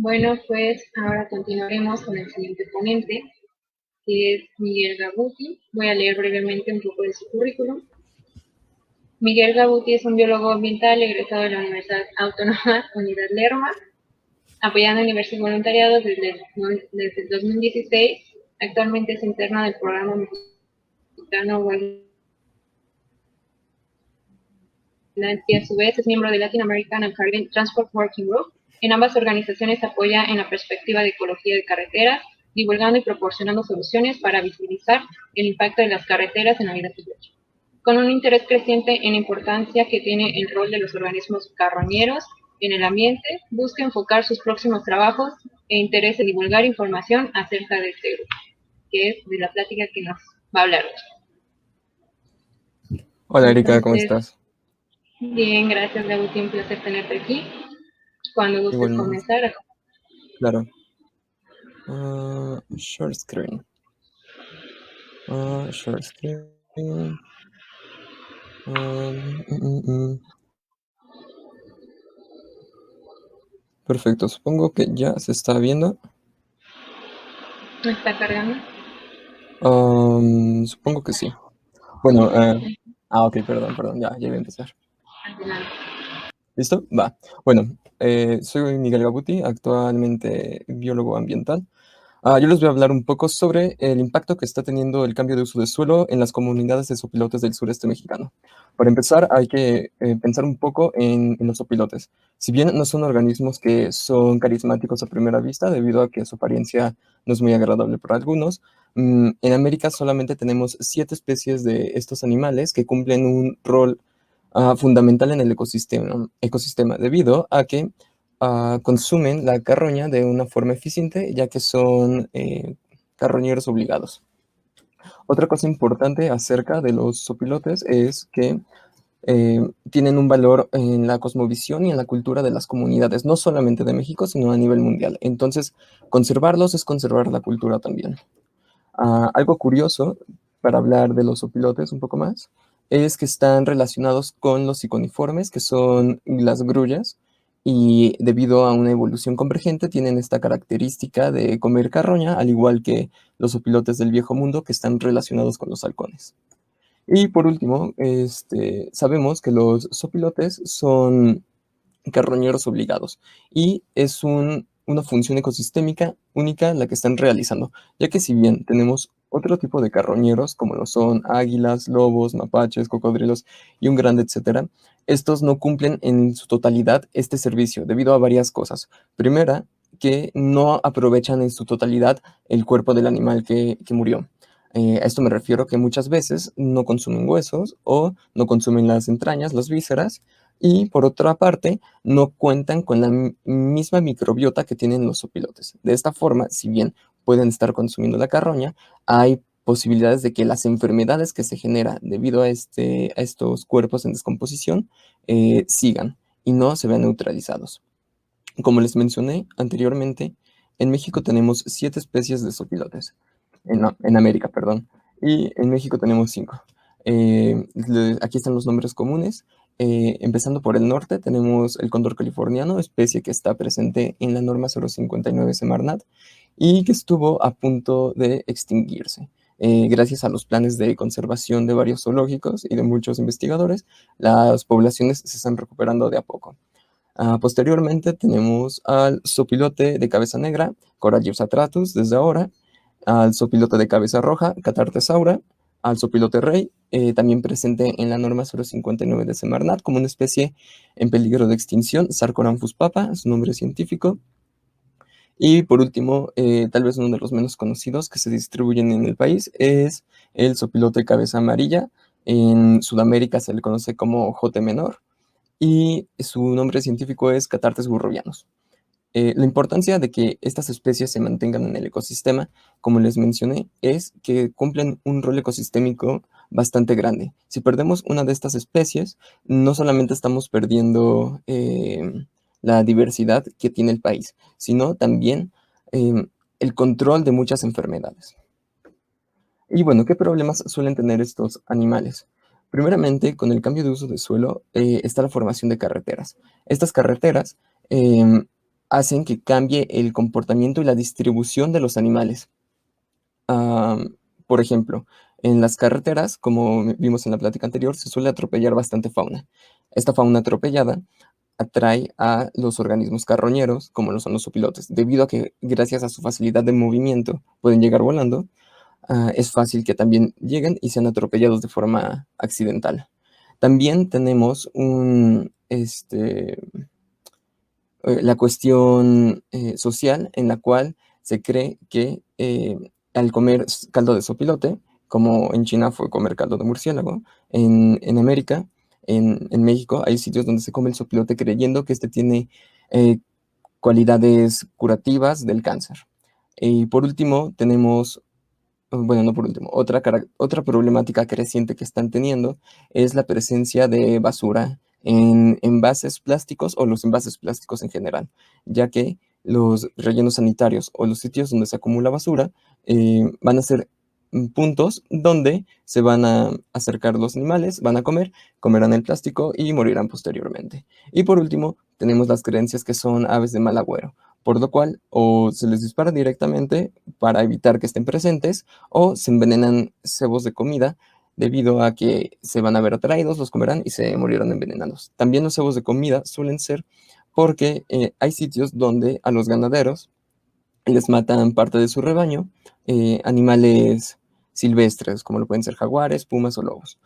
Bueno, pues ahora continuaremos con el siguiente ponente, que es Miguel Gabuti. Voy a leer brevemente un poco de su currículum. Miguel Gabuti es un biólogo ambiental egresado de la Universidad Autónoma Unidad Lerma, apoyando diversos voluntariados desde el 2016. Actualmente es interno del programa mexicano Wildlife y a su vez es miembro de Latin American and Caribbean Transport Working Group. En ambas organizaciones apoya en la perspectiva de ecología de carreteras, divulgando y proporcionando soluciones para visibilizar el impacto de las carreteras en la vida silvestre. Con un interés creciente en la importancia que tiene el rol de los organismos carroñeros en el ambiente, busca enfocar sus próximos trabajos e interés en divulgar información acerca de este grupo, que es de la plática que nos va a hablar hoy. Hola Erika, ¿cómo Entonces, estás? bien, gracias, Gabuti, un placer tenerte aquí. Cuando gustes Igualmente, comenzar. claro. Short screen. Short screen. Mm, mm, mm. Perfecto, supongo que ya se está viendo. ¿Me está cargando? Supongo que sí. Bueno, ok, perdón, ya voy a empezar. Adelante. ¿Listo? Va. Bueno, soy Miguel Gabuti, actualmente biólogo ambiental. Yo les voy a hablar un poco sobre el impacto que está teniendo el cambio de uso de suelo en las comunidades de sopilotes del sureste mexicano. Para empezar, hay que pensar un poco en los sopilotes. Si bien no son organismos que son carismáticos a primera vista, debido a que su apariencia no es muy agradable para algunos, en América solamente tenemos 7 especies de estos animales que cumplen un rol fundamental en el ecosistema debido a que consumen la carroña de una forma eficiente, ya que son carroñeros obligados. Otra cosa importante acerca de los sopilotes es que tienen un valor en la cosmovisión y en la cultura de las comunidades, no solamente de México, sino a nivel mundial. Entonces, conservarlos es conservar la cultura también. Algo curioso, para hablar de los opilotes un poco más, es que están relacionados con los iconiformes, que son las grullas, y debido a una evolución convergente tienen esta característica de comer carroña, al igual que los opilotes del Viejo Mundo, que están relacionados con los halcones. Y por último, sabemos que los sopilotes son carroñeros obligados. Y es una función ecosistémica única la que están realizando, ya que si bien tenemos otro tipo de carroñeros, como lo son águilas, lobos, mapaches, cocodrilos y un grande etcétera, estos no cumplen en su totalidad este servicio debido a varias cosas. Primera, que no aprovechan en su totalidad el cuerpo del animal que murió. A esto me refiero que muchas veces no consumen huesos o no consumen las entrañas, las vísceras, y por otra parte, no cuentan con la misma microbiota que tienen los opilotes. De esta forma, si bien pueden estar consumiendo la carroña, hay posibilidades de que las enfermedades que se generan debido a estos cuerpos en descomposición sigan y no se vean neutralizados. Como les mencioné anteriormente, en México tenemos 7 especies de sopilotes, en América, perdón, y en México tenemos 5. Aquí están los nombres comunes. Empezando por el norte, tenemos el cóndor californiano, especie que está presente en la norma 059 Semarnat y que estuvo a punto de extinguirse. Gracias a los planes de conservación de varios zoológicos y de muchos investigadores, las poblaciones se están recuperando de a poco. Posteriormente tenemos al sopilote de cabeza negra, Corallus atratus, desde ahora, al sopilote de cabeza roja, Catartesaura, al sopilote rey, también presente en la norma 059 de Semarnat como una especie en peligro de extinción, Sarcoramphus papa, su nombre científico. Y por último, tal vez uno de los menos conocidos que se distribuyen en el país es el sopilote de cabeza amarilla. En Sudamérica se le conoce como jote menor y su nombre científico es Catartes burrovianus. La importancia de que estas especies se mantengan en el ecosistema, como les mencioné, es que cumplen un rol ecosistémico bastante grande. Si perdemos una de estas especies, no solamente estamos perdiendo la diversidad que tiene el país, sino también el control de muchas enfermedades. Y bueno, ¿qué problemas suelen tener estos animales? Primeramente, con el cambio de uso de suelo está la formación de carreteras. Estas carreteras hacen que cambie el comportamiento y la distribución de los animales. Por ejemplo, en las carreteras, como vimos en la plática anterior, se suele atropellar bastante fauna. Esta fauna atropellada atrae a los organismos carroñeros, como lo son los opilotes, debido a que gracias a su facilidad de movimiento pueden llegar volando. Es fácil que también lleguen y sean atropellados de forma accidental. También tenemos la cuestión social, en la cual se cree que al comer caldo de sopilote, como en China fue comer caldo de murciélago, en América, en México, hay sitios donde se come el sopilote creyendo que este tiene eh, cualidades curativas del cáncer. Y por último, tenemos, bueno, no por último, otra problemática creciente que están teniendo es la presencia de basura en envases plásticos o los envases plásticos en general, ya que los rellenos sanitarios o los sitios donde se acumula basura van a ser puntos donde se van a acercar los animales, van a comer, comerán el plástico y morirán posteriormente. Y por último, tenemos las creencias que son aves de mal agüero, por lo cual o se les dispara directamente para evitar que estén presentes, o se envenenan cebos de comida debido a que se van a ver atraídos, los comerán y se morirán envenenados. También los cebos de comida suelen ser porque hay sitios donde a los ganaderos les matan parte de su rebaño, animales silvestres, como lo pueden ser jaguares, pumas o lobos.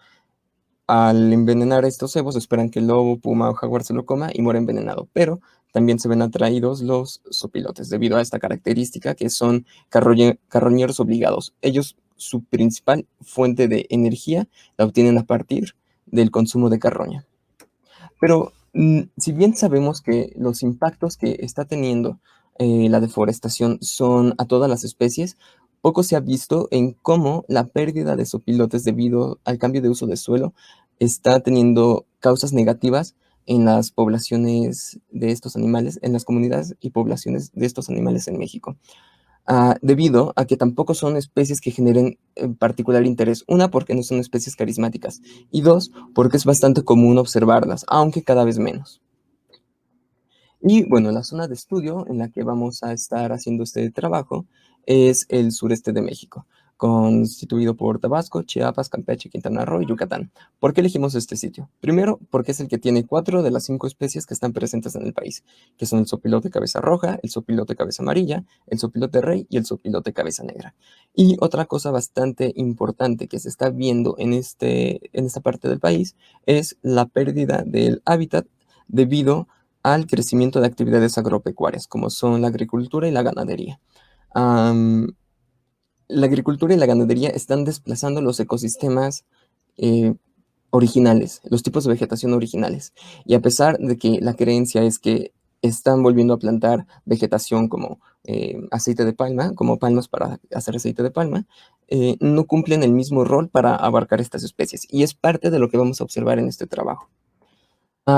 Al envenenar estos cebos, esperan que el lobo, puma o jaguar se lo coma y muera envenenado, pero también se ven atraídos los sopilotes debido a esta característica que son carroñeros obligados. Ellos, su principal fuente de energía la obtienen a partir del consumo de carroña. Pero si bien sabemos que los impactos que está teniendo la deforestación son a todas las especies, poco se ha visto en cómo la pérdida de sopilotes debido al cambio de uso de suelo está teniendo causas negativas en las poblaciones de estos animales, en las comunidades y poblaciones de estos animales en México. Debido a que tampoco son especies que generen particular interés. Una, porque no son especies carismáticas. Y dos, porque es bastante común observarlas, aunque cada vez menos. Y bueno, la zona de estudio en la que vamos a estar haciendo este trabajo es el sureste de México, constituido por Tabasco, Chiapas, Campeche, Quintana Roo y Yucatán. ¿Por qué elegimos este sitio? Primero, porque es el que tiene 4 de las 5 especies que están presentes en el país, que son el sopilote cabeza roja, el sopilote cabeza amarilla, el sopilote rey y el sopilote cabeza negra. Y otra cosa bastante importante que se está viendo en esta parte del país es la pérdida del hábitat debido al crecimiento de actividades agropecuarias, como son la agricultura y la ganadería. La agricultura y la ganadería están desplazando los ecosistemas eh, originales, los tipos de vegetación originales. Y a pesar de que la creencia es que están volviendo a plantar vegetación como aceite de palma, como palmas para hacer aceite de palma, no cumplen el mismo rol para abarcar estas especies. Y es parte de lo que vamos a observar en este trabajo.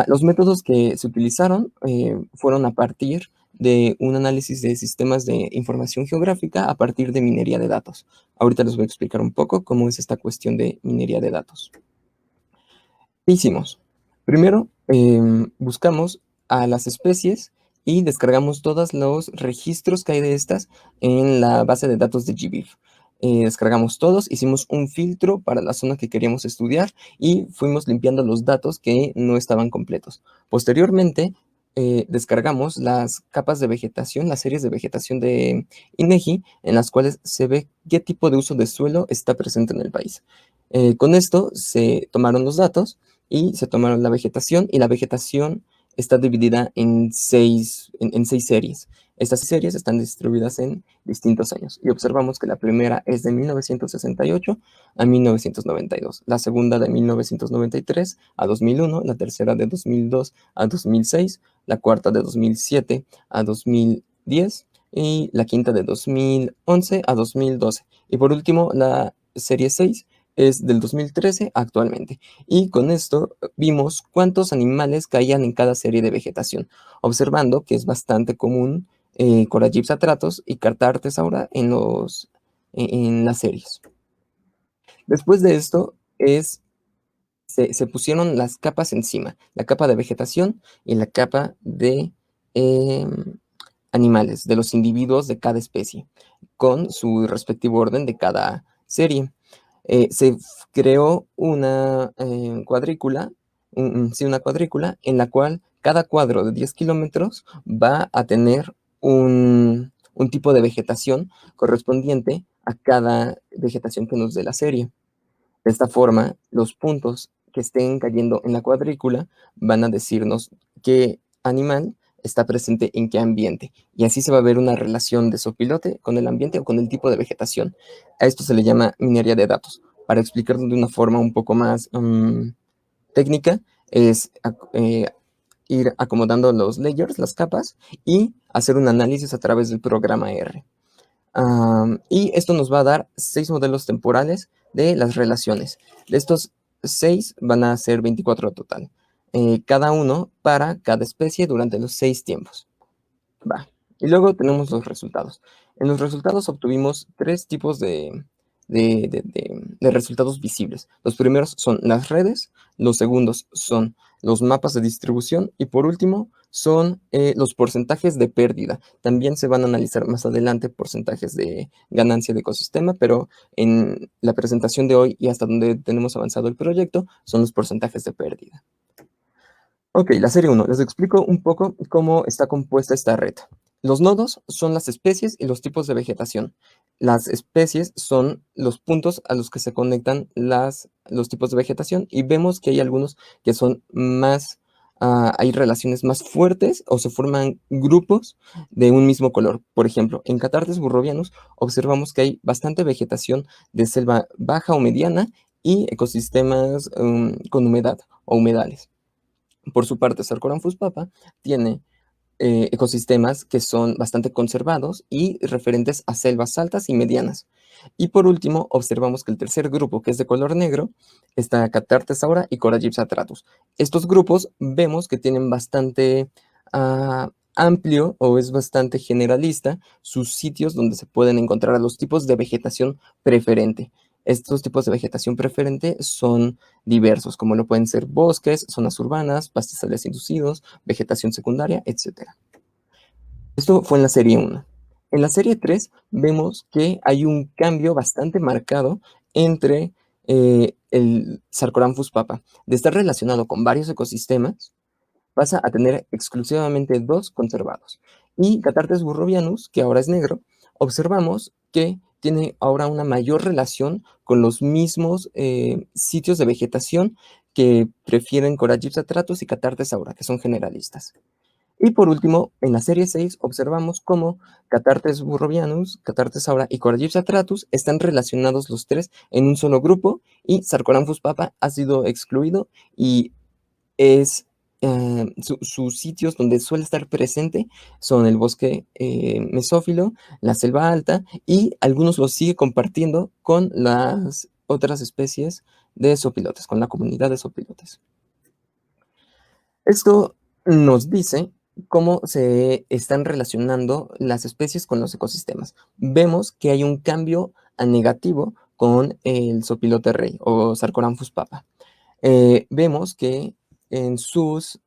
Los métodos que se utilizaron fueron a partir de un análisis de sistemas de información geográfica a partir de minería de datos. Ahorita les voy a explicar un poco cómo es esta cuestión de minería de datos. ¿Qué hicimos? Primero, buscamos a las especies y descargamos todos los registros que hay de estas en la base de datos de GBIF. Descargamos todos, hicimos un filtro para la zona que queríamos estudiar y fuimos limpiando los datos que no estaban completos. Posteriormente, descargamos las capas de vegetación, las series de vegetación de INEGI, en las cuales se ve qué tipo de uso de suelo está presente en el país. Con esto se tomaron los datos y se tomaron la vegetación, y la vegetación está dividida en seis series. Estas series están distribuidas en distintos años y observamos que la primera es de 1968 a 1992, la segunda de 1993 a 2001, la tercera de 2002 a 2006, la cuarta de 2007 a 2010 y la quinta de 2011 a 2012. Y por último, la serie 6 es del 2013 actualmente. Y con esto vimos cuántos animales caían en cada serie de vegetación, observando que es bastante común Coragyps atratus y Carta en las series. Después de esto se pusieron las capas encima, la capa de vegetación y la capa de animales, de los individuos de cada especie, con su respectivo orden de cada serie. Se creó una cuadrícula, sí, una cuadrícula en la cual cada cuadro de 10 kilómetros va a tener un tipo de vegetación correspondiente a cada vegetación que nos dé la serie. De esta forma, los puntos que estén cayendo en la cuadrícula van a decirnos qué animal está presente en qué ambiente. Y así se va a ver una relación de sopilote con el ambiente o con el tipo de vegetación. A esto se le llama minería de datos. Para explicarlo de una forma un poco más técnica, es ir acomodando los layers, las capas, y hacer un análisis a través del programa R. Y esto nos va a dar 6 modelos temporales de las relaciones. De estos 6 van a ser 24 total, cada uno para cada especie durante los 6 tiempos. Va. Y luego tenemos los resultados. En los resultados obtuvimos 3 tipos de resultados visibles. Los primeros son las redes, los segundos son los mapas de distribución y por último son los porcentajes de pérdida. También se van a analizar más adelante porcentajes de ganancia de ecosistema, pero en la presentación de hoy y hasta donde tenemos avanzado el proyecto son los porcentajes de pérdida. Ok, la serie 1. Les explico un poco cómo está compuesta esta red. Los nodos son las especies y los tipos de vegetación. Las especies son los puntos a los que se conectan los tipos de vegetación y vemos que hay algunos que son más, hay relaciones más fuertes o se forman grupos de un mismo color. Por ejemplo, en Cathartes burrovianus observamos que hay bastante vegetación de selva baja o mediana y ecosistemas con humedad o humedales. Por su parte, Sarcoramphus papa tiene ecosistemas que son bastante conservados y referentes a selvas altas y medianas. Y por último, observamos que el tercer grupo, que es de color negro, está Cathartesaura y Coragypsatratus. Estos grupos vemos que tienen bastante amplio o es bastante generalista sus sitios donde se pueden encontrar los tipos de vegetación preferente. Estos tipos de vegetación preferente son diversos, como lo pueden ser bosques, zonas urbanas, pastizales inducidos, vegetación secundaria, etc. Esto fue en la serie 1. En la serie 3 vemos que hay un cambio bastante marcado entre el Sarcoramphus papa. De estar relacionado con varios ecosistemas, pasa a tener exclusivamente 2 conservados. Y Cathartes burrovianus, que ahora es negro, observamos que tiene ahora una mayor relación con los mismos sitios de vegetación que prefieren Coragypsatratus y Cathartesaura, que son generalistas. Y por último, en la serie 6 observamos cómo Cathartes burrovianus, Cathartesaura y Coragypsatratus están relacionados los 3 en un solo grupo y Sarcoramphus papa ha sido excluido y es sus sitios donde suele estar presente son el bosque mesófilo, la selva alta y algunos los sigue compartiendo con las otras especies de zopilotes, con la comunidad de zopilotes. Esto nos dice cómo se están relacionando las especies con los ecosistemas. Vemos que hay un cambio a negativo con el zopilote rey o Sarcoramphus papa. Vemos que en sus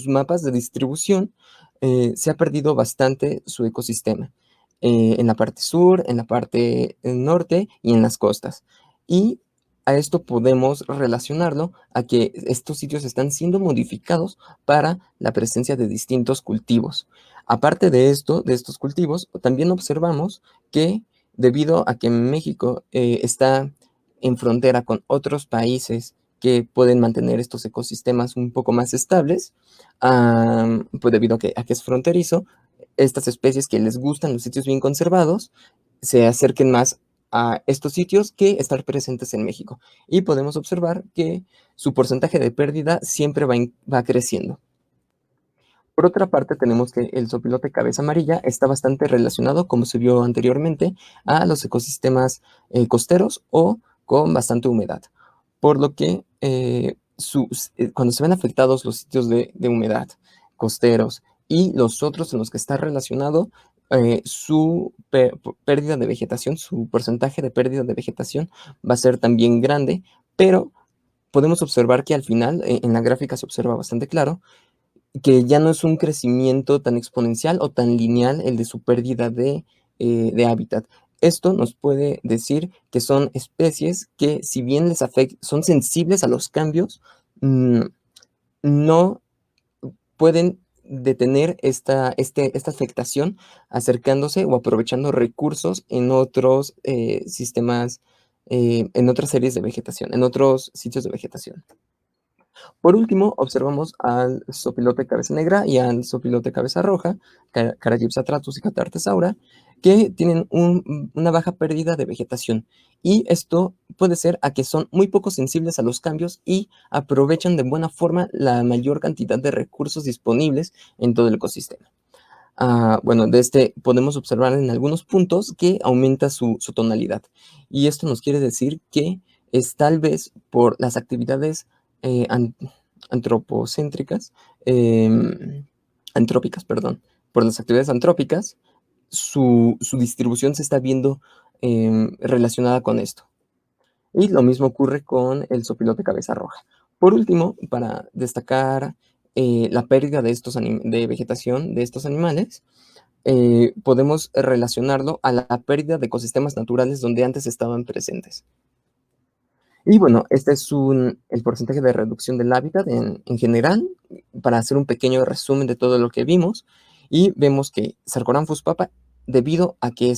mapas de distribución se ha perdido bastante su ecosistema. En la parte sur, en la parte norte y en las costas. Y a esto podemos relacionarlo a que estos sitios están siendo modificados para la presencia de distintos cultivos. Aparte de esto, de estos cultivos, también observamos que debido a que México está en frontera con otros países que pueden mantener estos ecosistemas un poco más estables, pues debido a que es fronterizo, estas especies que les gustan los sitios bien conservados se acerquen más a estos sitios que estar presentes en México. Y podemos observar que su porcentaje de pérdida siempre va creciendo. Por otra parte, tenemos que el zopilote cabeza amarilla está bastante relacionado, como se vio anteriormente, a los ecosistemas costeros o con bastante humedad. Por lo que cuando se ven afectados los sitios de humedad, costeros y los otros en los que está relacionado, su pérdida de vegetación, su porcentaje de pérdida de vegetación va a ser también grande, pero podemos observar que al final, en la gráfica se observa bastante claro, que ya no es un crecimiento tan exponencial o tan lineal el de su pérdida de hábitat. Esto nos puede decir que son especies que, si bien son sensibles a los cambios, no pueden detener esta afectación acercándose o aprovechando recursos en otros sistemas, en otras series de vegetación, en otros sitios de vegetación. Por último, observamos al sopilote cabeza negra y al sopilote cabeza roja, Caragypsa-tratus y Cathartesaura, que tienen una baja pérdida de vegetación. Y esto puede ser a que son muy poco sensibles a los cambios y aprovechan de buena forma la mayor cantidad de recursos disponibles en todo el ecosistema. Bueno, de este podemos observar en algunos puntos que aumenta su tonalidad. Y esto nos quiere decir que es tal vez por las actividades antropocéntricas, antrópicas, perdón, por las actividades antrópicas, su distribución se está viendo relacionada con esto. Y lo mismo ocurre con el sopilote cabeza roja. Por último, para destacar la pérdida de vegetación de estos animales, podemos relacionarlo a la pérdida de ecosistemas naturales donde antes estaban presentes. Y bueno, este es el porcentaje de reducción del hábitat en general, para hacer un pequeño resumen de todo lo que vimos. Y vemos que Sarcoramphus papa, debido a que,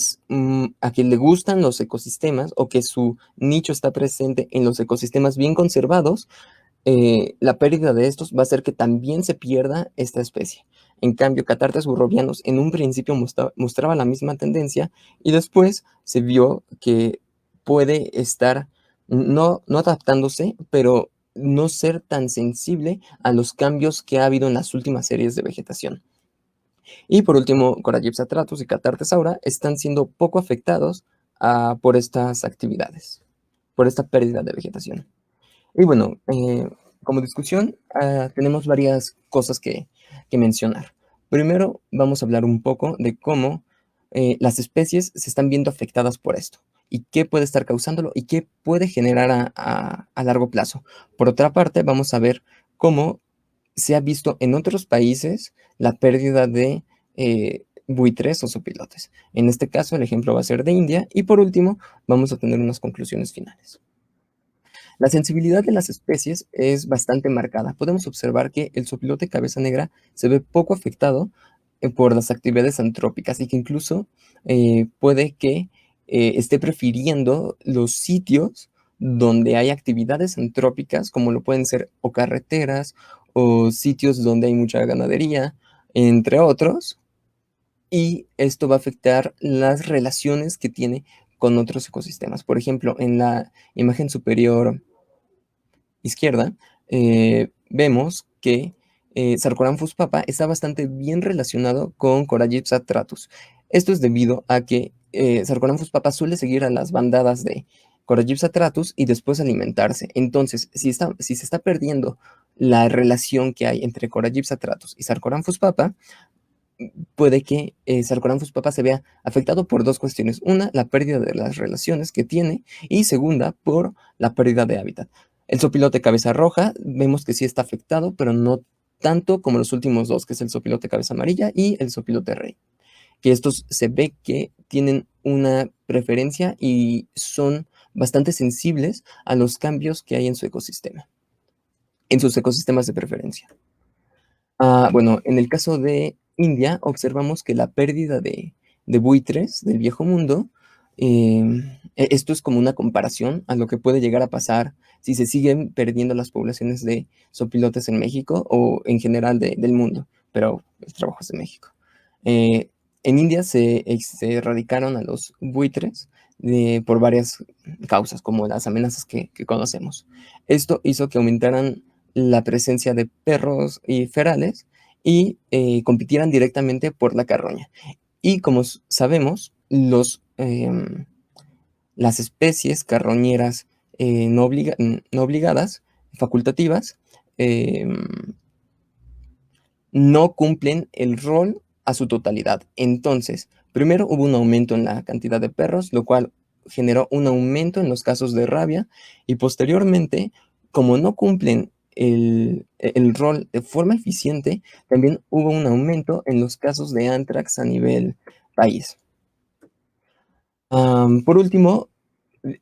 a que le gustan los ecosistemas o que su nicho está presente en los ecosistemas bien conservados, la pérdida de estos va a hacer que también se pierda esta especie. En cambio, Cathartes burrovianus en un principio mostraba la misma tendencia y después se vio que puede estar no adaptándose, pero no ser tan sensible a los cambios que ha habido en las últimas series de vegetación. Y por último, Coragypsa-tratus y Cathartesaura están siendo poco afectados por estas actividades, por esta pérdida de vegetación. Y bueno, como discusión, tenemos varias cosas que mencionar. Primero, vamos a hablar un poco de cómo las especies se están viendo afectadas por esto y qué puede estar causándolo y qué puede generar a largo plazo. Por otra parte, vamos a ver cómo se ha visto en otros países la pérdida de buitres o sopilotes. En este caso, el ejemplo va a ser de India. Y por último, vamos a tener unas conclusiones finales. La sensibilidad de las especies es bastante marcada. Podemos observar que el sopilote cabeza negra se ve poco afectado por las actividades antrópicas y que incluso puede que esté prefiriendo los sitios donde hay actividades antrópicas, como lo pueden ser o carreteras o sitios donde hay mucha ganadería, entre otros, y esto va a afectar las relaciones que tiene con otros ecosistemas. Por ejemplo, en la imagen superior izquierda, vemos que Sarcoramphus papa está bastante bien relacionado con Coragypsa-tratus. Esto es debido a que Sarcoramphus papa suele seguir a las bandadas de Coragypsa-tratus y después alimentarse. Entonces, si se está perdiendo la relación que hay entre Coragypsa-tratus y Sarcoramphus papa, puede que Sarcoramphus papa se vea afectado por dos cuestiones. Una, la pérdida de las relaciones que tiene, y segunda, por la pérdida de hábitat. El sopilote cabeza roja, vemos que sí está afectado, pero no tanto como los últimos dos, que es el sopilote cabeza amarilla y el sopilote rey. Que estos se ve que tienen una preferencia y son bastante sensibles a los cambios que hay en su ecosistema, en sus ecosistemas de preferencia. Bueno, en el caso de India, observamos que la pérdida de buitres del viejo mundo, esto es como una comparación a lo que puede llegar a pasar si se siguen perdiendo las poblaciones de sopilotes en México o en general del mundo, pero el trabajo es de México. En India se erradicaron a los buitres por varias causas, como las amenazas que conocemos. Esto hizo que aumentaran la presencia de perros y ferales y compitieran directamente por la carroña. Y como sabemos, las especies carroñeras no obligadas, facultativas, no cumplen el rol a su totalidad. Entonces, primero hubo un aumento en la cantidad de perros, lo cual generó un aumento en los casos de rabia, y posteriormente, como no cumplen el rol de forma eficiente, también hubo un aumento en los casos de anthrax a nivel país. Por último,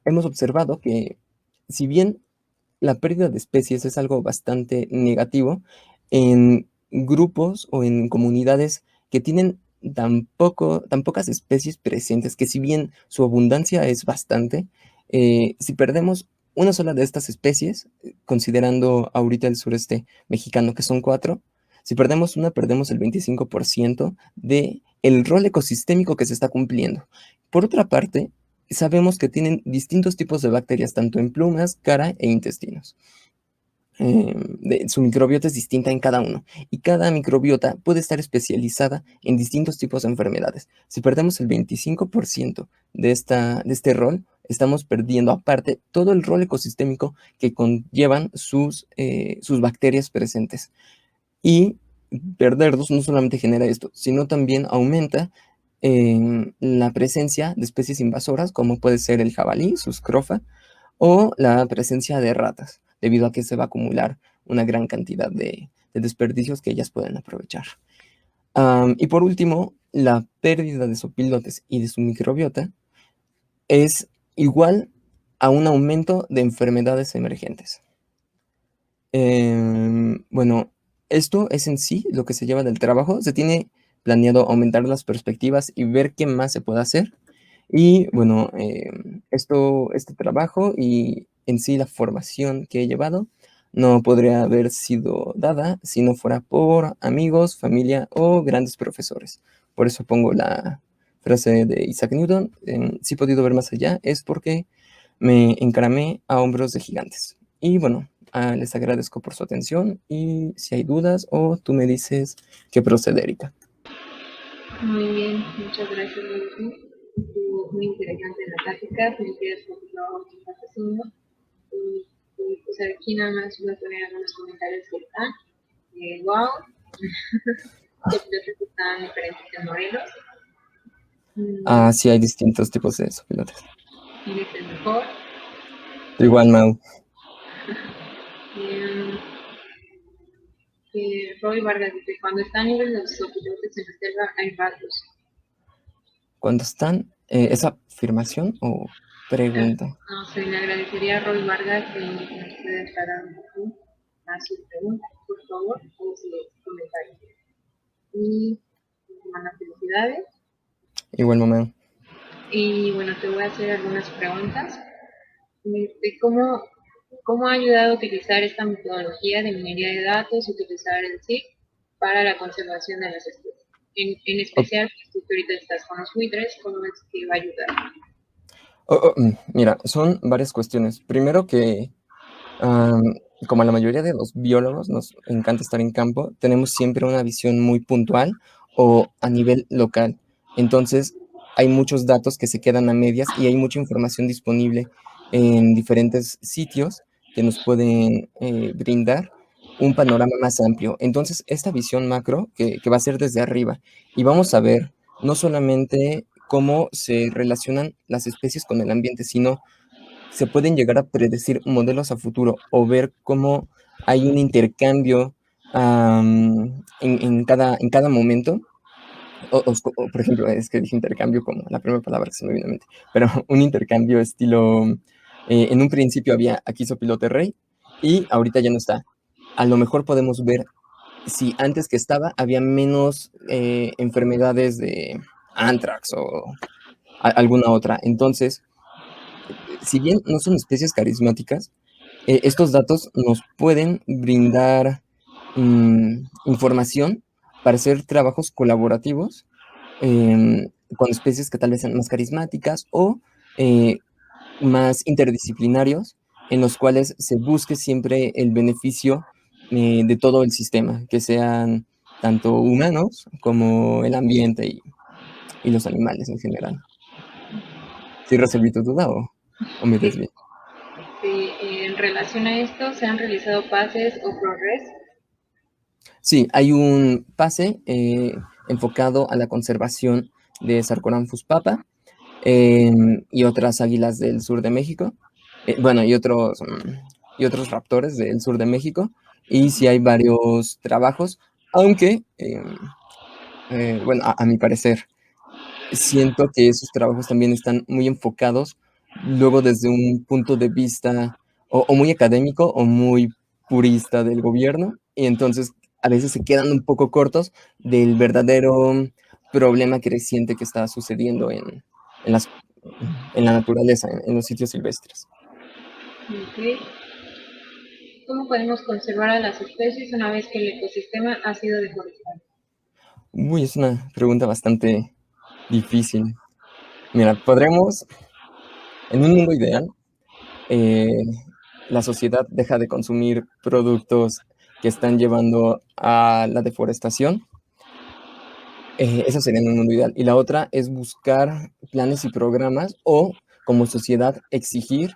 hemos observado que si bien la pérdida de especies es algo bastante negativo, en grupos o en comunidades que tienen tan pocas especies presentes, que si bien su abundancia es bastante, si perdemos una sola de estas especies, considerando ahorita el sureste mexicano, que son 4, si perdemos una, perdemos el 25% de el rol ecosistémico que se está cumpliendo. Por otra parte, sabemos que tienen distintos tipos de bacterias, tanto en plumas, cara e intestinos. Su microbiota es distinta en cada uno y cada microbiota puede estar especializada en distintos tipos de enfermedades. Si perdemos el 25% de este rol, estamos perdiendo aparte todo el rol ecosistémico que conllevan sus bacterias presentes. Y perderlos no solamente genera esto, sino también aumenta la presencia de especies invasoras, como puede ser el jabalí, su scrofa, o la presencia de ratas, debido a que se va a acumular una gran cantidad de desperdicios que ellas pueden aprovechar. Y por último, la pérdida de sopilotes y de su microbiota es igual a un aumento de enfermedades emergentes. Bueno, esto es en sí lo que se lleva del trabajo. Se tiene planeado aumentar las perspectivas y ver qué más se puede hacer. Y bueno, este trabajo y en sí la formación que he llevado no podría haber sido dada si no fuera por amigos, familia o grandes profesores. Por eso pongo la frase de Isaac Newton, si he podido ver más allá, es porque me encaramé a hombros de gigantes. Y bueno, les agradezco por su atención y si hay dudas o tú me dices qué procede, Erika. Muy bien, muchas gracias, Luis. Estuvo muy interesante la plática, felicidades por tu trabajo que estás haciendo. Y pues aquí nada más voy a poner algunos comentarios que están. Wow, los pilotos están diferentes en modelos. Sí, hay distintos tipos de sopilotes. ¿Quién es el mejor? Igual, Mau. Roy Vargas dice, cuando están libres los sopilotes en la selva hay ratos. ¿Cuándo están? ¿Esa afirmación o pregunta? No sé, le agradecería a Roy Vargas que nos pueda aclarar un poco más su pregunta, por favor, o su comentario. Y bueno, felicidades. Igual, Mau. Y bueno, te voy a hacer algunas preguntas de cómo ha ayudado a utilizar esta metodología de minería de datos, utilizar el SIG para la conservación de las especies. En especial, tú que ahorita estás con los buitres, ¿cómo es que va a ayudar? Mira, son varias cuestiones. Primero que, como a la mayoría de los biólogos nos encanta estar en campo, tenemos siempre una visión muy puntual o a nivel local. Entonces, hay muchos datos que se quedan a medias y hay mucha información disponible en diferentes sitios que nos pueden brindar un panorama más amplio. Entonces, esta visión macro que va a ser desde arriba y vamos a ver no solamente cómo se relacionan las especies con el ambiente, sino se pueden llegar a predecir modelos a futuro o ver cómo hay un intercambio en cada momento. O, por ejemplo, es que dije intercambio como la primera palabra que se me vino a mente, pero un intercambio estilo, en un principio había aquí sopilote rey y ahorita ya no está. A lo mejor podemos ver si antes que estaba había menos enfermedades de anthrax o alguna otra. Entonces, si bien no son especies carismáticas, estos datos nos pueden brindar información para hacer trabajos colaborativos con especies que tal vez sean más carismáticas o más interdisciplinarios, en los cuales se busque siempre el beneficio de todo el sistema, que sean tanto humanos como el ambiente y los animales en general. ¿Sí resolví tu duda o me desvío? Sí, en relación a esto, ¿se han realizado pases o ProRes? Sí, hay un pase enfocado a la conservación de Sarcoramphus papa y otras águilas del sur de México. Bueno, y otros raptores del sur de México. y sí hay varios trabajos, aunque, bueno, a mi parecer, siento que esos trabajos también están muy enfocados luego desde un punto de vista o muy académico o muy purista del gobierno, y entonces a veces se quedan un poco cortos del verdadero problema creciente que está sucediendo en las en la naturaleza, en los sitios silvestres. Ok. ¿Cómo podemos conservar a las especies una vez que el ecosistema ha sido deforestado? Uy, es una pregunta bastante difícil. Mira, podremos, en un mundo ideal, eh, la sociedad deja de consumir productos que están llevando a la deforestación. Eso sería en un mundo ideal. Y la otra es buscar planes y programas o, como sociedad, exigir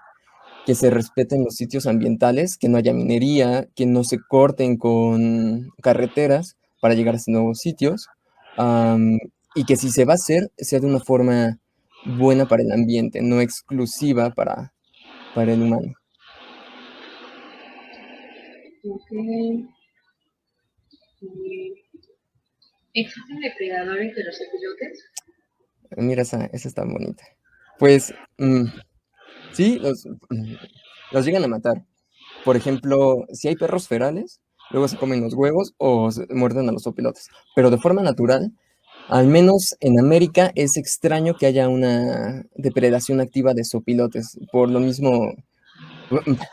que se respeten los sitios ambientales, que no haya minería, que no se corten con carreteras para llegar a esos nuevos sitios, am, y que si se va a hacer, sea de una forma buena para el ambiente, no exclusiva para el humano. Ok. ¿Existen depredadores de los opilotes? Mira, esa está bonita. Pues sí, los llegan a matar. Por ejemplo, si hay perros ferales, luego se comen los huevos o muerden a los opilotes. Pero de forma natural, al menos en América, es extraño que haya una depredación activa de sopilotes. Por lo mismo,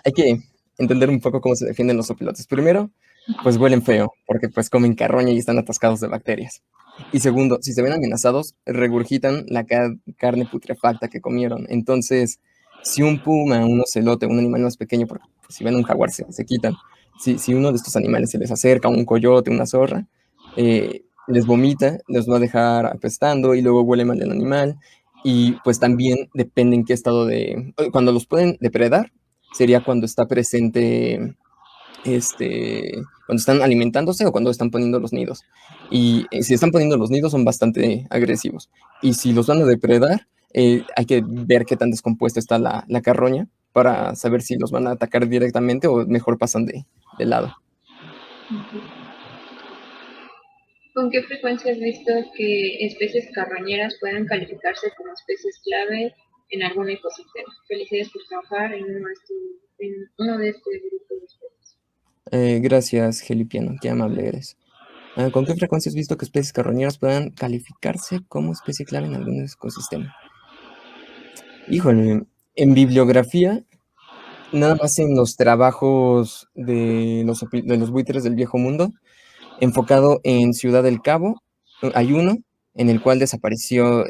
hay que entender un poco cómo se defienden los opilotes. Primero, pues huelen feo, porque pues comen carroña y están atascados de bacterias. Y segundo, si se ven amenazados, regurgitan la carne putrefacta que comieron. Entonces, si un puma, un ocelote, un animal más pequeño, porque pues, si ven un jaguar se quitan, si uno de estos animales se les acerca, un coyote, una zorra, les vomita, los va a dejar apestando y luego huele mal el animal. Y pues también depende en qué estado cuando los pueden depredar, sería cuando está presente, cuando están alimentándose o cuando están poniendo los nidos. Y si están poniendo los nidos son bastante agresivos. Y si los van a depredar, hay que ver qué tan descompuesta está la carroña para saber si los van a atacar directamente o mejor pasan de lado. ¿Con qué frecuencia has visto que especies carroñeras puedan calificarse como especies clave en algún ecosistema? Felicidades por trabajar en uno de estos grupos de especies. Gracias, Gelipiano, qué amable eres. ¿Con qué frecuencia has visto que especies carroñeras puedan calificarse como especie clave en algún ecosistema? Híjole, en bibliografía, nada más en los trabajos de los buitres del Viejo Mundo, enfocado en Ciudad del Cabo, hay uno en el cual desaparecieron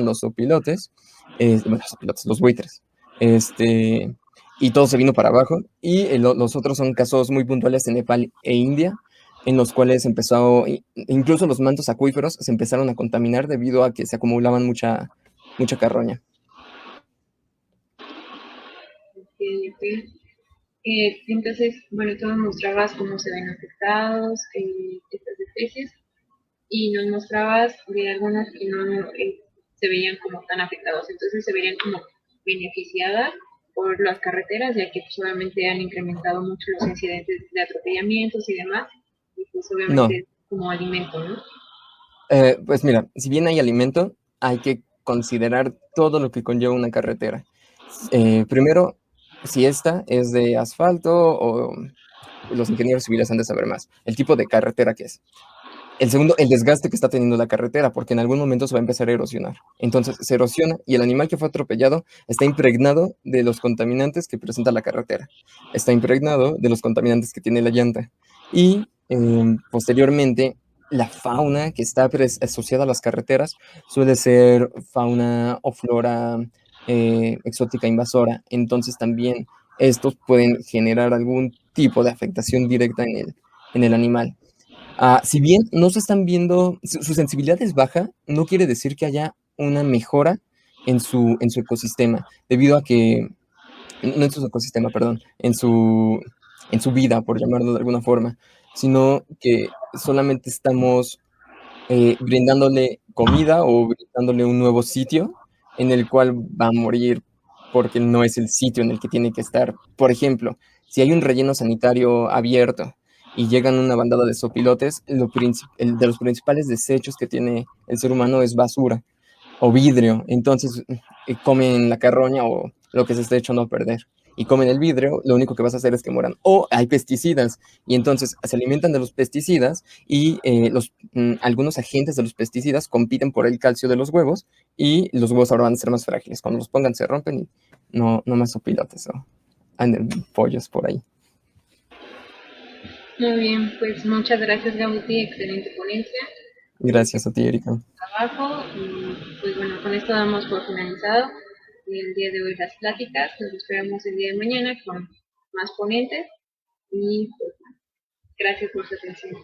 los opilotes, bueno, los opilotes, los buitres, y todo se vino para abajo, y los otros son casos muy puntuales en Nepal e India, en los cuales incluso los mantos acuíferos se empezaron a contaminar debido a que se acumulaban mucha carroña. Ok, ok. Entonces, bueno, tú nos mostrabas cómo se ven afectados estas especies y nos mostrabas de algunas que no se veían como tan afectados, entonces se verían como beneficiadas por las carreteras, ya que pues, obviamente han incrementado mucho los incidentes de atropellamientos y demás, y pues No, obviamente como alimento, ¿no? pues mira, si bien hay alimento, hay que considerar todo lo que conlleva una carretera. Primero, si esta es de asfalto o los ingenieros civiles han de saber más, el tipo de carretera que es. El segundo, el desgaste que está teniendo la carretera, porque en algún momento se va a empezar a erosionar. Entonces se erosiona y el animal que fue atropellado está impregnado de los contaminantes que presenta la carretera. Está impregnado de los contaminantes que tiene la llanta. Y posteriormente, la fauna que está asociada a las carreteras suele ser fauna o flora exótica invasora. Entonces también estos pueden generar algún tipo de afectación directa en el animal. Si bien no se están viendo, su sensibilidad es baja, no quiere decir que haya una mejora en su ecosistema, debido a que, no en su ecosistema, perdón, en su vida, por llamarlo de alguna forma, sino que solamente estamos brindándole comida o brindándole un nuevo sitio en el cual va a morir porque no es el sitio en el que tiene que estar. Por ejemplo, Si hay un relleno sanitario abierto y llegan una bandada de sopilotes, de los principales desechos que tiene el ser humano es basura o vidrio. Entonces comen la carroña o lo que se esté echando a perder. Y comen el vidrio, lo único que vas a hacer es que mueran. O hay pesticidas, y entonces se alimentan de los pesticidas y algunos agentes de los pesticidas compiten por el calcio de los huevos y los huevos ahora van a ser más frágiles. Cuando los pongan se rompen y no más sopilotes o anden pollos por ahí. Muy bien, pues muchas gracias, Gabuti, excelente ponencia, Gracias a ti, Erika. trabajo, y pues bueno, con esto damos por finalizado el día de hoy las pláticas. Nos esperamos el día de mañana con más ponentes y pues, gracias por su atención.